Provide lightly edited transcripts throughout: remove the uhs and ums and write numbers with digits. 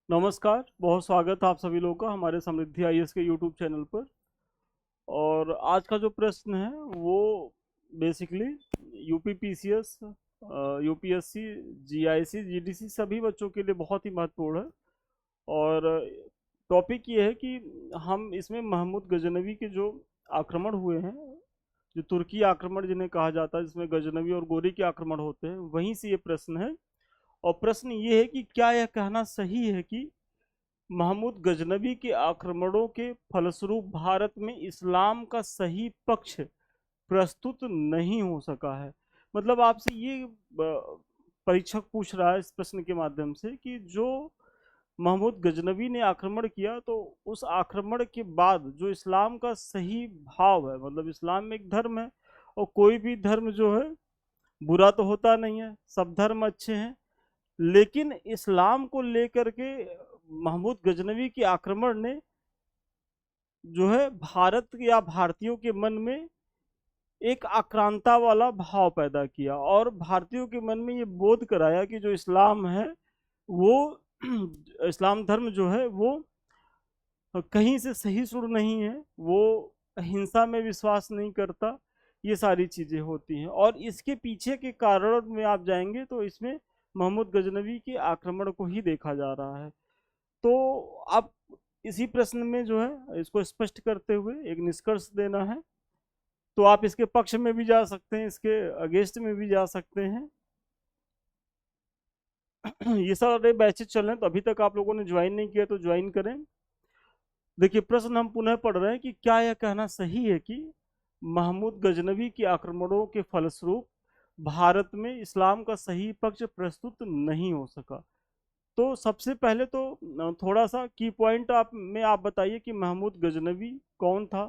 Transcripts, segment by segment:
नमस्कार, बहुत स्वागत है आप सभी लोगों का हमारे समृद्धि आईएएस के यूट्यूब चैनल पर। और आज का जो प्रश्न है वो basically UPPCS, UPSC, GIC, GDC सभी बच्चों के लिए बहुत ही महत्वपूर्ण है। और टॉपिक ये है कि हम इसमें महमूद गजनवी के जो आक्रमण हुए हैं, जो तुर्की आक्रमण जिन्हें कहा जाता है, जिसमें गजनवी और गोरी के आक्रमण होते हैं, वहीं से ये प्रश्न है। और प्रश्न ये है कि क्या यह कहना सही है कि महमूद गजनवी के आक्रमणों के फलस्वरूप भारत में इस्लाम का सही पक्ष प्रस्तुत नहीं हो सका है। मतलब आपसे ये परीक्षक पूछ रहा है इस प्रश्न के माध्यम से कि जो महमूद गजनवी ने आक्रमण किया, तो उस आक्रमण के बाद जो इस्लाम का सही भाव है, मतलब इस्लाम में एक धर्म है और कोई भी धर्म जो है बुरा तो होता नहीं है, सब धर्म अच्छे हैं। लेकिन इस्लाम को लेकर के महमूद गजनवी के आक्रमण ने जो है भारत या भारतीयों के मन में एक आक्रांता वाला भाव पैदा किया और भारतीयों के मन में ये बोध कराया कि जो इस्लाम है वो इस्लाम धर्म जो है वो कहीं से सही सुर नहीं है, वो हिंसा में विश्वास नहीं करता। ये सारी चीजें होती हैं और इसके पीछे के कारण में आप जाएंगे तो इसमें महमूद गजनवी के आक्रमण को ही देखा जा रहा है। तो आप इसी प्रश्न में जो है इसको स्पष्ट करते हुए एक निष्कर्ष देना है। तो आप इसके पक्ष में भी जा सकते हैं, इसके अगेंस्ट में भी जा सकते हैं। ये सारे बैचेज चल रहे हैं, तो अभी तक आप लोगों ने ज्वाइन नहीं किया तो ज्वाइन करें। देखिए, प्रश्न हम पुनः पढ़ रहे हैं कि क्या यह कहना सही है कि महमूद गजनवी के आक्रमणों के फलस्वरूप भारत में इस्लाम का सही पक्ष प्रस्तुत नहीं हो सका। तो सबसे पहले तो थोड़ा सा की पॉइंट आप बताइए कि महमूद गजनवी कौन था,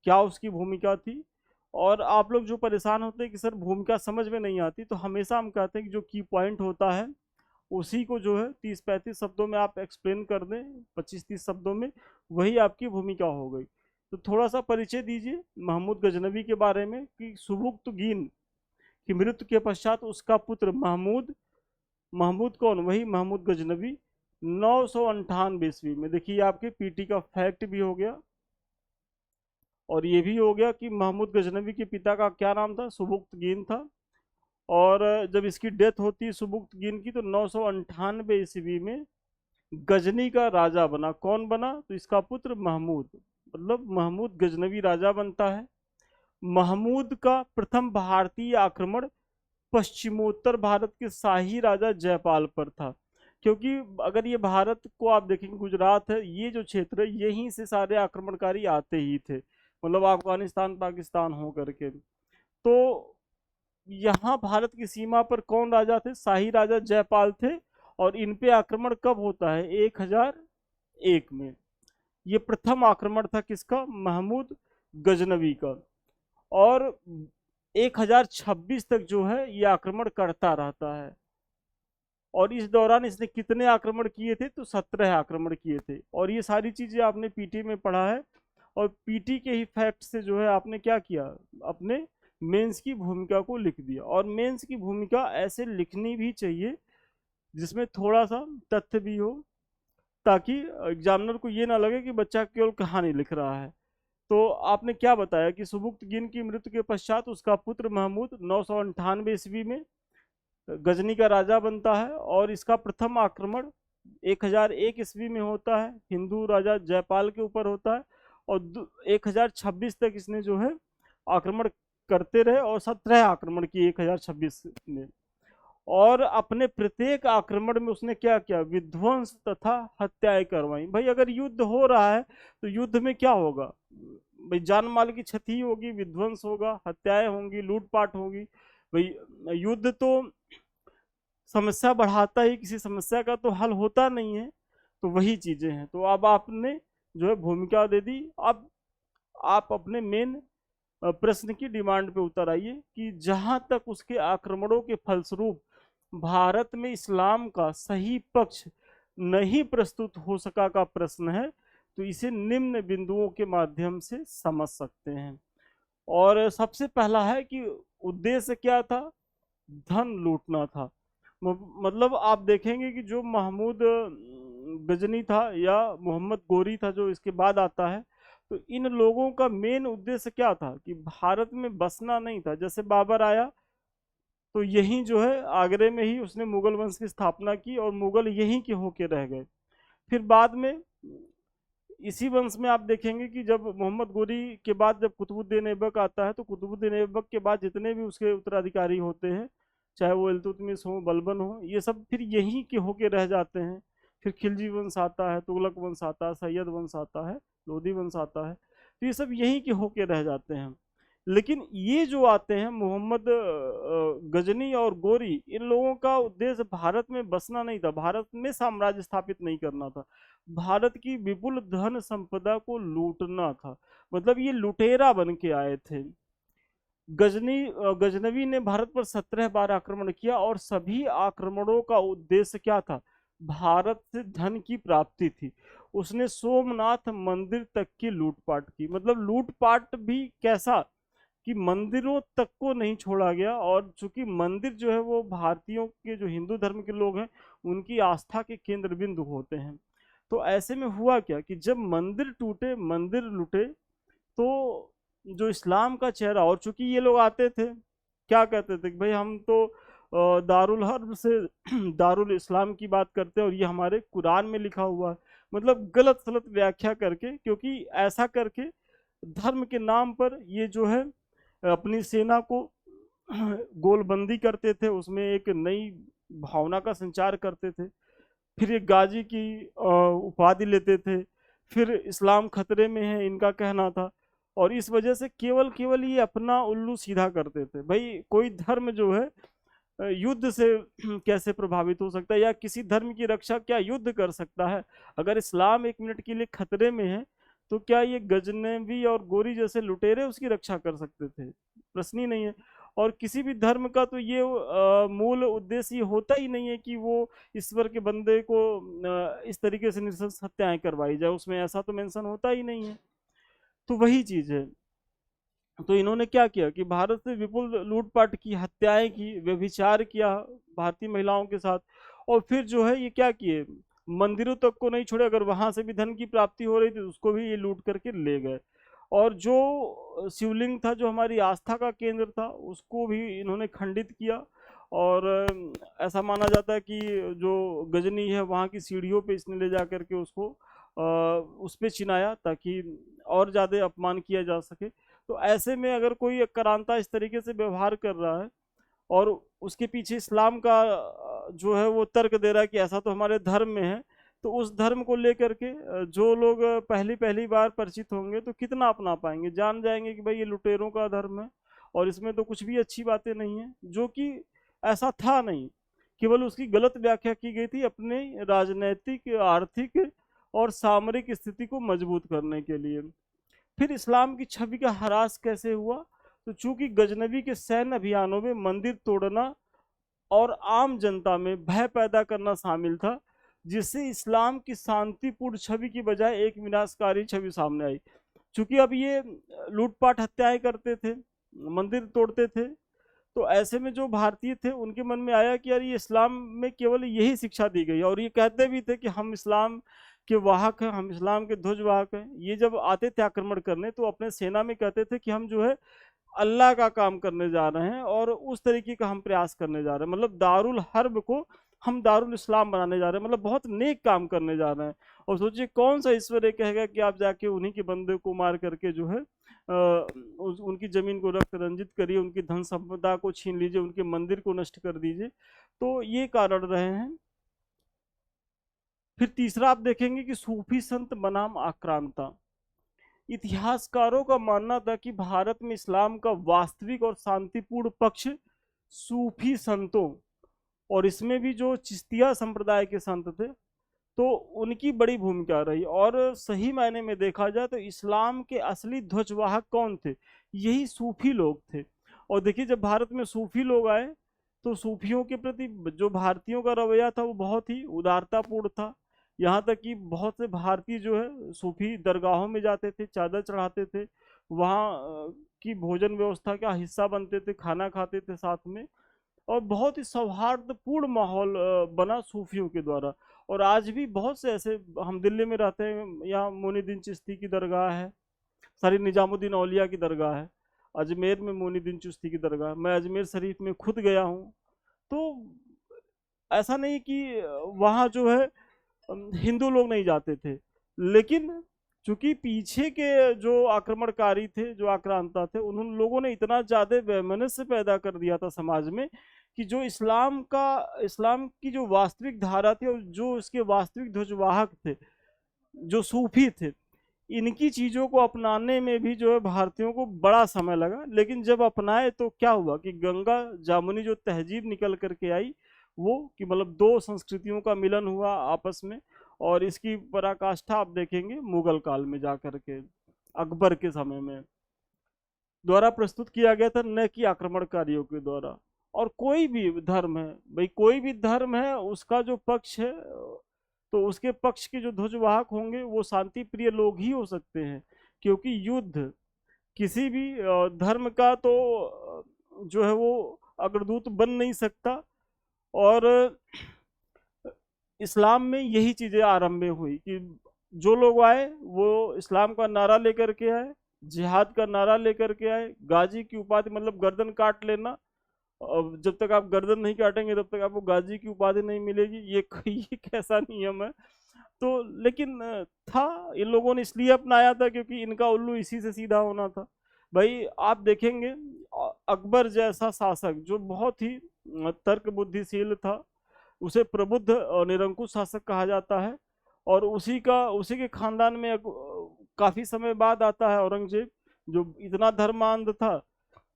क्या उसकी भूमिका थी। और आप लोग जो परेशान होते हैं कि सर भूमिका समझ में नहीं आती, तो हमेशा हम कहते हैं कि जो की पॉइंट होता है उसी को जो है 30-35 शब्दों में आप एक्सप्लेन कर दें, 25-30 शब्दों में, वही आपकी भूमिका हो गई। तो थोड़ा सा परिचय दीजिए महमूद गजनवी के बारे में कि सुबुक्तगीन की मृत्यु के पश्चात उसका पुत्र महमूद, महमूद कौन, वही महमूद गजनवी, 998 ईस्वी में, देखिए आपके पीटी का फैक्ट भी हो गया और ये भी हो गया कि महमूद गजनवी के पिता का क्या नाम था, सुबुक्तगीन था। और जब इसकी डेथ होती है सुबुक्तगीन की, तो 998 ईस्वी में गजनी का राजा बना। कौन बना, तो इसका पुत्र महमूद, मतलब महमूद गजनवी राजा बनता है। महमूद का प्रथम भारतीय आक्रमण पश्चिमोत्तर भारत के शाही राजा जयपाल पर था। क्योंकि अगर ये भारत को आप देखेंगे, गुजरात है, ये जो क्षेत्र है, यहीं से सारे आक्रमणकारी आते ही थे, मतलब अफगानिस्तान पाकिस्तान हो करके। तो यहाँ भारत की सीमा पर कौन राजा थे, शाही राजा जयपाल थे। और इन पे आक्रमण कब होता है, 1001 में। ये प्रथम आक्रमण था किसका, महमूद गजनवी का। और 1026 तक जो है ये आक्रमण करता रहता है। और इस दौरान इसने कितने आक्रमण किए थे, तो 17 आक्रमण किए थे। और ये सारी चीजें आपने पीटी में पढ़ा है और पीटी के ही फैक्ट से जो है आपने क्या किया, अपने मेंस की भूमिका को लिख दिया। और मेंस की भूमिका ऐसे लिखनी भी चाहिए जिसमें थोड़ा सा तथ्य भी हो, ताकि एग्जामिनर को ये ना लगे कि बच्चा केवल कहानी लिख रहा है। तो आपने क्या बताया कि सुबुक्तगीन की मृत्यु के पश्चात उसका पुत्र महमूद 998 ईस्वी में गजनी का राजा बनता है और इसका प्रथम आक्रमण 1001 ईस्वी में होता है, हिंदू राजा जयपाल के ऊपर होता है। और 1026 तक इसने जो है आक्रमण करते रहे और 17 आक्रमण किए 1026 में। और अपने प्रत्येक आक्रमण में उसने क्या किया, विध्वंस तथा हत्याएं करवाई। भाई अगर युद्ध हो रहा है तो युद्ध में क्या होगा, भाई जान माल की क्षति होगी, विध्वंस होगा, हत्याएं होंगी, लूटपाट होगी। भाई युद्ध तो समस्या बढ़ाता ही, किसी समस्या का तो हल होता नहीं है। तो वही चीजें हैं। तो अब आपने जो है भूमिका दे दी। अब आप अपने मेन प्रश्न की डिमांड पे उतर आइए कि जहां तक उसके आक्रमणों के फलस्वरूप भारत में इस्लाम का सही पक्ष नहीं प्रस्तुत हो सका का प्रश्न है, तो इसे निम्न बिंदुओं के माध्यम से समझ सकते हैं। और सबसे पहला है कि उद्देश्य क्या था, धन लूटना था। मतलब आप देखेंगे कि जो महमूद गजनी था या मोहम्मद गोरी था जो इसके बाद आता है, तो इन लोगों का मेन उद्देश्य क्या था कि भारत में बसना नहीं था। जैसे बाबर आया तो यहीं जो है आगरे में ही उसने मुगल वंश की स्थापना की और मुगल यहीं के होके रह गए। फिर बाद में इसी वंश में आप देखेंगे कि जब मोहम्मद गोरी के बाद जब कुतुबुद्दीन ऐबक आता है, तो कुतुबुद्दीन ऐबक के बाद जितने भी उसके उत्तराधिकारी होते हैं, चाहे वो इल्तुतमिश हो, बलबन हो, ये सब फिर यहीं के होके रह जाते हैं। फिर खिलजी वंश आता है, तुगलक वंश आता है, सैयद वंश आता है, लोधी वंश आता है, तो ये सब यहीं के होके रह जाते हैं। लेकिन ये जो आते हैं मोहम्मद गजनी और गोरी, इन लोगों का उद्देश्य भारत में बसना नहीं था, भारत में साम्राज्य स्थापित नहीं करना था, भारत की विपुल धन संपदा को लूटना था। मतलब ये लुटेरा बन के आए थे। गजनवी ने भारत पर 17 बार आक्रमण किया और सभी आक्रमणों का उद्देश्य क्या था? भारत से धन की प्राप्ति थी। उसने सोमनाथ मंदिर तक की लूटपाट की। मतलब लूटपाट भी कैसा कि मंदिरों तक को नहीं छोड़ा गया, और चूंकि मंदिर जो है वो भारतीयों के, जो हिंदू धर्म के लोग हैं, उनकी आस्था के केंद्र बिंदु होते हैं। तो ऐसे में हुआ क्या कि जब मंदिर टूटे, मंदिर लुटे, तो जो इस्लाम का चेहरा, और चूंकि ये लोग आते थे क्या कहते थे कि भाई हम तो दारुल हर्ब से दारुल इस्लाम की बात करते हैं और ये हमारे कुरान में लिखा हुआ है। मतलब गलत सलत व्याख्या करके, क्योंकि ऐसा करके धर्म के नाम पर ये जो है अपनी सेना को गोलबंदी करते थे, उसमें एक नई भावना का संचार करते थे, फिर एक गाजी की उपाधि लेते थे, फिर इस्लाम खतरे में है इनका कहना था, और इस वजह से केवल केवल ये अपना उल्लू सीधा करते थे। भाई कोई धर्म जो है युद्ध से कैसे प्रभावित हो सकता है, या किसी धर्म की रक्षा क्या युद्ध कर सकता है? अगर इस्लाम एक मिनट के लिए खतरे में है, तो क्या ये गजनवी और गोरी जैसे लुटेरे उसकी रक्षा कर सकते थे? प्रश्न ही नहीं है। और किसी भी धर्म का तो ये मूल उद्देश्य ये होता ही नहीं है कि वो ईश्वर के बंदे को इस तरीके से नृशंस हत्याएं करवाई जाए, उसमें ऐसा तो मेंशन होता ही नहीं है। तो वही चीज है। तो इन्होंने क्या किया कि भारत से विपुल लूटपाट की, हत्याएं की, व्यभिचार किया भारतीय महिलाओं के साथ, और फिर जो है ये क्या किए, मंदिरों तक को नहीं छोड़े, अगर वहां से भी धन की प्राप्ति हो रही थी उसको भी ये लूट करके ले गए। और जो शिवलिंग था, जो हमारी आस्था का केंद्र था, उसको भी इन्होंने खंडित किया। और ऐसा माना जाता है कि जो गजनी है वहाँ की सीढ़ियों पे इसने ले जा करके उसको उस पे चिनाया, ताकि और ज़्यादा अपमान किया जा सके। तो ऐसे में अगर कोई आक्रांता इस तरीके से व्यवहार कर रहा है और उसके पीछे इस्लाम का जो है वो तर्क दे रहा है कि ऐसा तो हमारे धर्म में है, तो उस धर्म को लेकर के जो लोग पहली पहली बार परिचित होंगे तो कितना अपना पाएंगे, जान जाएंगे कि भाई ये लुटेरों का धर्म है और इसमें तो कुछ भी अच्छी बातें नहीं है, जो कि ऐसा था नहीं। केवल उसकी गलत व्याख्या की गई थी अपने राजनैतिक, आर्थिक और सामरिक स्थिति को मजबूत करने के लिए। फिर इस्लाम की छवि का ह्रास कैसे हुआ? तो चूंकि गजनबी के सैन्य अभियानों में मंदिर तोड़ना और आम जनता में भय पैदा करना शामिल था, जिससे इस्लाम की शांतिपूर्ण छवि की बजाय एक विनाशकारी छवि सामने आई। चूंकि अब ये लूटपाट, हत्याएं करते थे, मंदिर तोड़ते थे, तो ऐसे में जो भारतीय थे उनके मन में आया कि यार ये इस्लाम में केवल यही शिक्षा दी गई है, और ये कहते भी थे कि हम इस्लाम के वाहक हैं, हम इस्लाम के ध्वजवाहक हैं। ये जब आते थे आक्रमण करने तो अपने सेना में कहते थे कि हम जो है अल्लाह का काम करने जा रहे हैं और उस तरीके का हम प्रयास करने जा रहे हैं। मतलब दारुल हर्ब को हम दारुल इस्लाम बनाने जा रहे हैं, मतलब बहुत नेक काम करने जा रहे हैं। और सोचिए कौन सा ईश्वर ये कहेगा कि आप जाके उन्हीं के बंदे को मार करके जो है उनकी जमीन को रक्त रंजित करिए, उनकी धन संपदा को छीन लीजिए, उनके मंदिर को नष्ट कर दीजिए। तो ये कारण रहे हैं। फिर तीसरा आप देखेंगे कि सूफी संत बनाम आक्रांता। इतिहासकारों का मानना था कि भारत में इस्लाम का वास्तविक और शांतिपूर्ण पक्ष सूफी संतों, और इसमें भी जो चिश्तिया संप्रदाय के संत थे, तो उनकी बड़ी भूमिका रही। और सही मायने में देखा जाए तो इस्लाम के असली ध्वजवाहक कौन थे? यही सूफी लोग थे। और देखिए जब भारत में सूफी लोग आए तो सूफियों के प्रति जो भारतीयों का रवैया था वो बहुत ही उदारतापूर्ण था। यहाँ तक कि बहुत से भारतीय जो है सूफी दरगाहों में जाते थे, चादर चढ़ाते थे, वहाँ की भोजन व्यवस्था का हिस्सा बनते थे, खाना खाते थे साथ में, और बहुत ही सौहार्दपूर्ण माहौल बना सूफियों के द्वारा। और आज भी बहुत से ऐसे, हम दिल्ली में रहते हैं, यहाँ मोइनुद्दीन चिश्ती की दरगाह है, सारी निजामुद्दीन औलिया की दरगाह है, अजमेर में मोइनुद्दीन चिश्ती की दरगाह है, मैं अजमेर शरीफ में खुद गया हूँ। तो ऐसा नहीं कि वहाँ जो है हिंदू लोग नहीं जाते थे, लेकिन चूंकि पीछे के जो आक्रमणकारी थे, जो आक्रांता थे, उन लोगों ने इतना ज्यादा वैमनस्य पैदा कर दिया था समाज में कि जो इस्लाम की जो वास्तविक धारा थी और जो इसके वास्तविक ध्वजवाहक थे, जो सूफी थे, इनकी चीजों को अपनाने में भी जो है भारतीयों को बड़ा समय लगा। लेकिन जब अपनाए तो क्या हुआ कि गंगा जामुनी जो तहजीब निकल करके आई, वो कि मतलब दो संस्कृतियों का मिलन हुआ आपस में। और इसकी पराकाष्ठा आप देखेंगे मुगल काल में जाकर के, अकबर के समय में द्वारा प्रस्तुत किया गया था, न कि आक्रमणकारियों के द्वारा। और कोई भी धर्म है भाई, कोई भी धर्म है, उसका जो पक्ष है, तो उसके पक्ष के जो ध्वजवाहक होंगे वो शांति प्रिय लोग ही हो सकते हैं। क्योंकि युद्ध किसी भी धर्म का तो जो है वो अग्रदूत बन नहीं सकता। और इस्लाम में यही चीजें आरंभ में हुई कि जो लोग आए वो इस्लाम का नारा लेकर के आए, जिहाद का नारा लेकर के आए। गाजी की उपाधि मतलब गर्दन काट लेना, और जब तक आप गर्दन नहीं काटेंगे तब तक आपको गाजी की उपाधि नहीं मिलेगी, ये कैसा नियम है। तो लेकिन था, इन लोगों ने इसलिए अपनाया था क्योंकि इनका उल्लू इसी से सीधा होना था। भाई आप देखेंगे अकबर जैसा शासक जो बहुत ही तर्क बुद्धिशील था, उसे प्रबुद्ध और निरंकुश शासक कहा जाता है। और उसी के खानदान में काफी समय बाद आता है औरंगजेब, जो इतना धर्मांध था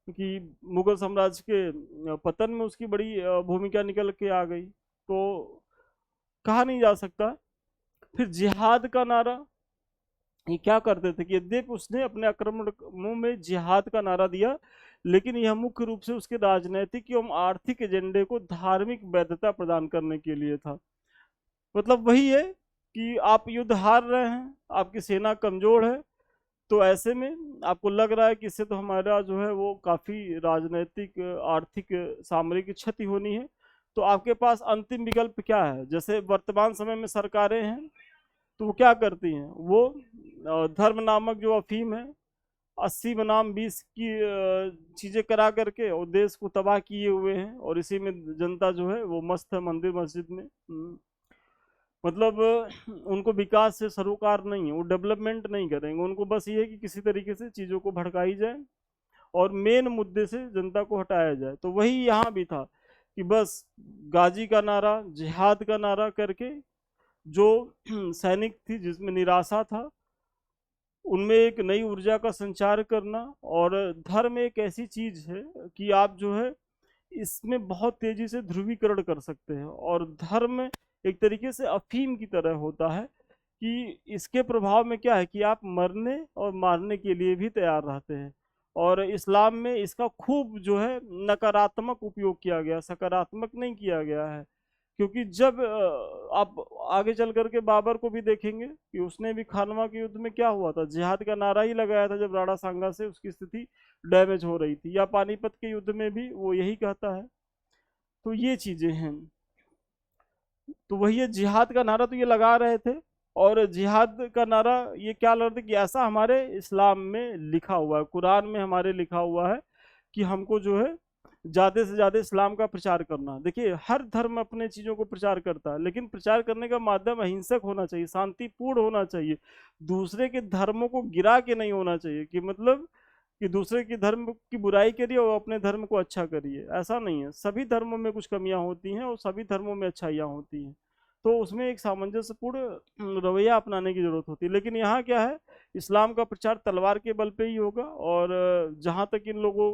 कि मुगल साम्राज्य के पतन में उसकी बड़ी भूमिका निकल के आ गई। तो कहा नहीं जा सकता। फिर जिहाद का नारा, ये क्या करते थे कि यद्यपि उसने अपने आक्रमणों में जिहाद का नारा दिया, लेकिन यह मुख्य रूप से उसके राजनैतिक एवं आर्थिक एजेंडे को धार्मिक वैधता प्रदान करने के लिए था। मतलब वही है कि आप युद्ध हार रहे हैं, आपकी सेना कमजोर है, तो ऐसे में आपको लग रहा है कि इससे तो हमारा जो है वो काफी राजनैतिक, आर्थिक, सामरिक क्षति होनी है। तो आपके पास अंतिम विकल्प क्या है? जैसे वर्तमान समय में सरकारें हैं, तो वो क्या करती हैं, वो धर्म नामक जो अफीम है, 80 बनाम 20 की चीजें करा करके और देश को तबाह किए हुए हैं। और इसी में जनता जो है वो मस्त है मंदिर मस्जिद में। मतलब उनको विकास से सरोकार नहीं है, वो डेवलपमेंट नहीं करेंगे, उनको बस ये है कि किसी तरीके से चीज़ों को भड़काई जाए और मेन मुद्दे से जनता को हटाया जाए। तो वही यहाँ भी था कि बस गाजी का नारा, जिहाद का नारा करके जो सैनिक थी जिसमें निराशा था, उनमें एक नई ऊर्जा का संचार करना। और धर्म एक ऐसी चीज है कि आप जो है इसमें बहुत तेजी से ध्रुवीकरण कर सकते हैं। और धर्म एक तरीके से अफीम की तरह होता है कि इसके प्रभाव में क्या है कि आप मरने और मारने के लिए भी तैयार रहते हैं। और इस्लाम में इसका खूब जो है नकारात्मक उपयोग किया गया, सकारात्मक नहीं किया गया है। क्योंकि जब आप आगे चल करके बाबर को भी देखेंगे कि उसने भी खानवा के युद्ध में क्या हुआ था, जिहाद का नारा ही लगाया था जब राणा सांगा से उसकी स्थिति डैमेज हो रही थी। या पानीपत के युद्ध में भी वो यही कहता है। तो ये चीजें हैं। तो वही है, जिहाद का नारा तो ये लगा रहे थे। और जिहाद का नारा ये क्या लग रहा था कि ऐसा हमारे इस्लाम में लिखा हुआ है, कुरान में हमारे लिखा हुआ है कि हमको जो है ज्यादा से ज्यादा इस्लाम का प्रचार करना। देखिए हर धर्म अपने चीजों को प्रचार करता है, लेकिन प्रचार करने का माध्यम अहिंसक होना चाहिए, शांतिपूर्ण होना चाहिए, दूसरे के धर्मों को गिरा के नहीं होना चाहिए कि मतलब कि दूसरे के धर्म की बुराई करिए और अपने धर्म को अच्छा करिए। ऐसा नहीं है, सभी धर्मों में कुछ कमियां होती हैं और सभी धर्मों में अच्छाइयाँ होती हैं। तो उसमें एक सामंजस्यपूर्ण रवैया अपनाने की जरूरत होती है। लेकिन यहाँ क्या है, इस्लाम का प्रचार तलवार के बल पे ही होगा। और जहाँ तक इन लोगों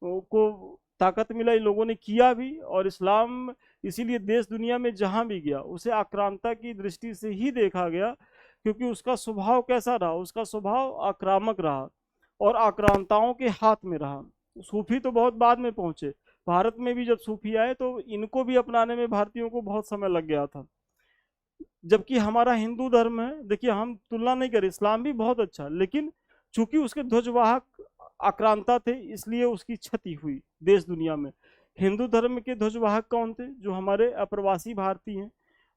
को ताकत मिला, इन लोगों ने किया भी। और इस्लाम इसीलिए देश दुनिया में जहाँ भी गया उसे आक्रांता की दृष्टि से ही देखा गया, क्योंकि उसका स्वभाव कैसा रहा, उसका स्वभाव आक्रामक रहा और आक्रांताओं के हाथ में रहा। सूफी तो बहुत बाद में पहुंचे, भारत में भी जब सूफी आए तो इनको भी अपनाने में भारतीयों को बहुत समय लग गया था। जबकि हमारा हिंदू धर्म है, देखिए हम तुलना नहीं करें, इस्लाम भी बहुत अच्छा, लेकिन चूंकि उसके ध्वजवाहक आक्रांता थे इसलिए उसकी क्षति हुई देश दुनिया में। हिंदू धर्म के ध्वजवाहक कौन थे? जो हमारे अप्रवासी भारतीय हैं,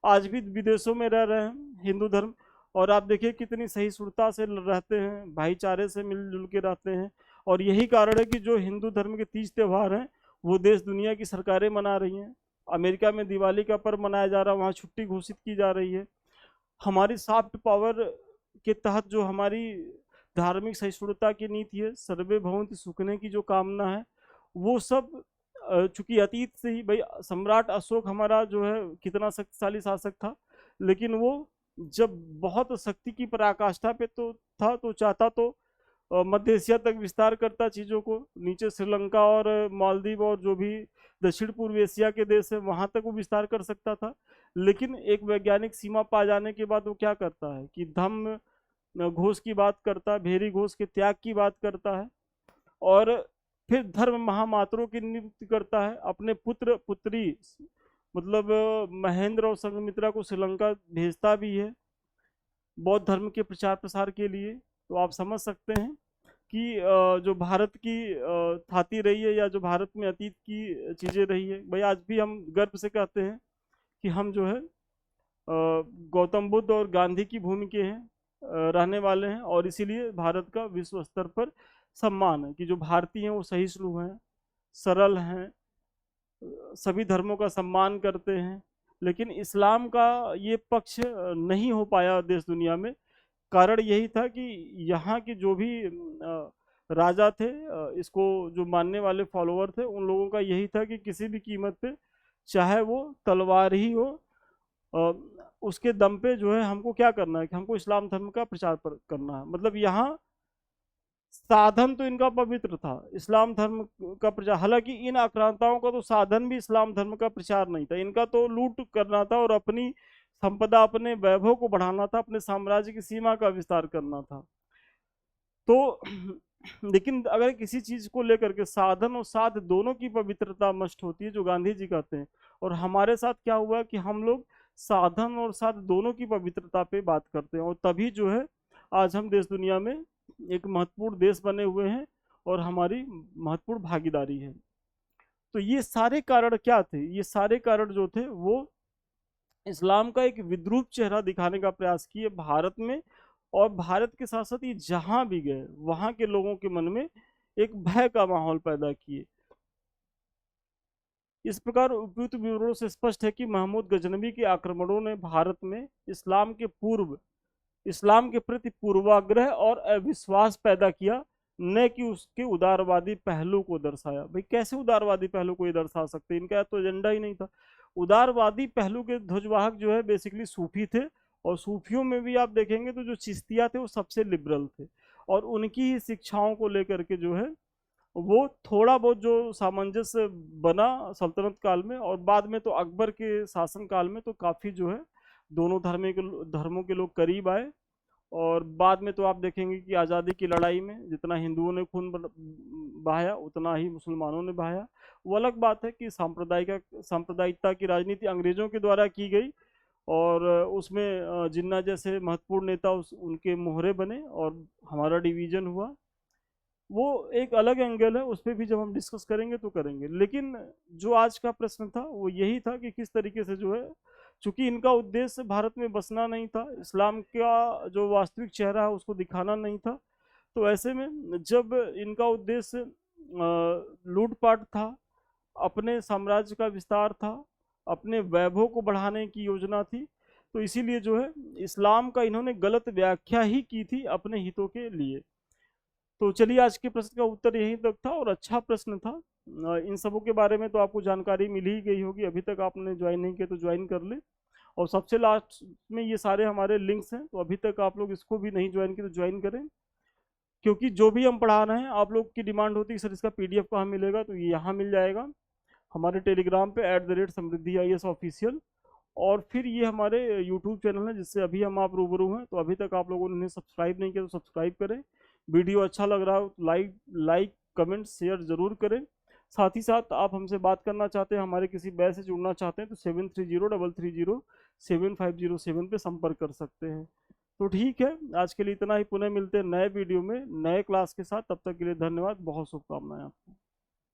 आज भी विदेशों में रह रहे हैं हिंदू धर्म, और आप देखिए कितनी सहिष्णुता से रहते हैं, भाईचारे से मिलजुल के रहते हैं। और यही कारण है कि जो हिंदू धर्म के तीज त्यौहार हैं वो देश दुनिया की सरकारें मना रही हैं। अमेरिका में दिवाली का पर्व मनाया जा रहा है, वहाँ छुट्टी घोषित की जा रही है। हमारी सॉफ्ट पावर के तहत जो हमारी धार्मिक सहिष्णुता की नीति है, सर्वे भवन्तु सुखने की जो कामना है, वो सब चूंकि अतीत से ही, भाई सम्राट अशोक हमारा जो है कितना शक्तिशाली शासक था, लेकिन वो जब बहुत शक्ति की पराकाष्ठा पे तो था, तो चाहता तो मध्य एशिया तक विस्तार करता चीज़ों को, नीचे श्रीलंका और मालदीव और जो भी दक्षिण पूर्व एशिया के देश है वहां तक वो विस्तार कर सकता था। लेकिन एक वैज्ञानिक सीमा पा जाने के बाद वो क्या करता है कि धम्म घोष की बात करता है, भेरी घोष के त्याग की बात करता है, और फिर धर्म महामात्रों की नियुक्ति करता है। अपने पुत्र पुत्री मतलब महेंद्र और संघमित्रा को श्रीलंका भेजता भी है बौद्ध धर्म के प्रचार प्रसार के लिए। तो आप समझ सकते हैं कि जो भारत की थाती रही है, या जो भारत में अतीत की चीज़ें रही है, भाई आज भी हम गर्व से कहते हैं कि हम जो है गौतम बुद्ध और गांधी की भूमि के हैं, रहने वाले हैं, और इसीलिए भारत का विश्व स्तर पर सम्मान है कि जो भारतीय हैं वो सहिष्णु हैं, सरल हैं, सभी धर्मों का सम्मान करते हैं। लेकिन इस्लाम का ये पक्ष नहीं हो पाया देश दुनिया में। कारण यही था कि यहाँ के जो भी राजा थे, इसको जो मानने वाले फॉलोअर थे, उन लोगों का यही था कि किसी भी कीमत पे, चाहे वो तलवार ही हो, उसके दम पे जो है हमको क्या करना है कि हमको इस्लाम धर्म का प्रचार करना है। मतलब यहाँ साधन तो इनका पवित्र था, इस्लाम धर्म का प्रचार। हालांकि इन आक्रांताओं का तो साधन भी इस्लाम धर्म का प्रचार नहीं था, इनका तो लूट करना था और अपनी संपदा, अपने वैभव को बढ़ाना था, अपने साम्राज्य की सीमा का विस्तार करना था। तो लेकिन अगर किसी चीज को लेकर के साधन और साध दोनों की पवित्रता नष्ट होती है, जो गांधी जी कहते हैं, और हमारे साथ क्या हुआ कि हम लोग साधन और साध दोनों की पवित्रता पे बात करते हैं, और तभी जो है आज हम देश दुनिया में एक महत्वपूर्ण देश बने हुए हैं और हमारी महत्वपूर्ण भागीदारी है। तो ये सारे कारण क्या थे? ये सारे कारण जो थे वो इस्लाम का एक विद्रूप चेहरा दिखाने का प्रयास किए भारत में, और भारत के साथ साथ ये जहां भी गए वहां के लोगों के मन में एक भय का माहौल पैदा किए। इस प्रकार उपयुक्त विवरणों से स्पष्ट है कि महमूद गजनवी के आक्रमणों ने भारत में इस्लाम के प्रति पूर्वाग्रह और अविश्वास पैदा किया, न कि उसके उदारवादी पहलू को दर्शाया। भाई कैसे उदारवादी पहलू को ये दर्शा सकते? इनका तो एजेंडा ही नहीं था। उदारवादी पहलू के ध्वजवाहक जो है बेसिकली सूफी थे, और सूफियों में भी आप देखेंगे तो जो चिश्तिया थे वो सबसे लिबरल थे, और उनकी ही शिक्षाओं को लेकर के जो है वो थोड़ा बहुत जो सामंजस्य बना सल्तनत काल में, और बाद में तो अकबर के शासन काल में तो काफ़ी जो है दोनों धर्मों के लोग करीब आए। और बाद में तो आप देखेंगे कि आज़ादी की लड़ाई में जितना हिंदुओं ने खून बहाया उतना ही मुसलमानों ने बहाया। वो अलग बात है कि सांप्रदायिकता की राजनीति अंग्रेजों के द्वारा की गई, और उसमें जिन्ना जैसे महत्वपूर्ण नेता उनके मोहरे बने और हमारा डिवीजन हुआ। वो एक अलग एंगल है, उस पर भी जब हम डिस्कस करेंगे तो करेंगे। लेकिन जो आज का प्रश्न था वो यही था कि किस तरीके से जो है, चूंकि इनका उद्देश्य भारत में बसना नहीं था, इस्लाम का जो वास्तविक चेहरा है उसको दिखाना नहीं था, तो ऐसे में जब इनका उद्देश्य लूटपाट था, अपने साम्राज्य का विस्तार था, अपने वैभव को बढ़ाने की योजना थी, तो इसीलिए जो है इस्लाम का इन्होंने गलत व्याख्या ही की थी अपने हितों के लिए। तो चलिए आज के प्रश्न का उत्तर यहीं तक था, और अच्छा प्रश्न था। इन सबों के बारे में तो आपको जानकारी मिल ही गई होगी, अभी तक आपने ज्वाइन नहीं किया तो ज्वाइन कर ले। और सबसे लास्ट में ये सारे हमारे लिंक्स हैं, तो अभी तक आप लोग इसको भी नहीं ज्वाइन किए तो ज्वाइन करें, क्योंकि जो भी हम पढ़ा रहे हैं आप लोग की डिमांड होती है सर इसका PDF कहाँ मिलेगा, तो ये यहाँ मिल जाएगा हमारे टेलीग्राम पे @समृद्धि IAS ऑफिशियल। और फिर ये हमारे यूट्यूब चैनल है जिससे अभी हम आप रूबरू हैं, तो अभी तक आप लोगों ने सब्सक्राइब नहीं किया तो सब्सक्राइब करें। वीडियो अच्छा लग रहा हो तो लाइक कमेंट शेयर जरूर करें। साथ ही साथ आप हमसे बात करना चाहते हैं, हमारे किसी बैच से जुड़ना चाहते हैं, तो 730307 पे संपर्क कर सकते हैं। तो ठीक है, आज के लिए इतना ही। पुनः मिलते हैं नए वीडियो में नए क्लास के साथ। तब तक के लिए धन्यवाद, बहुत शुभकामनाएं आपको।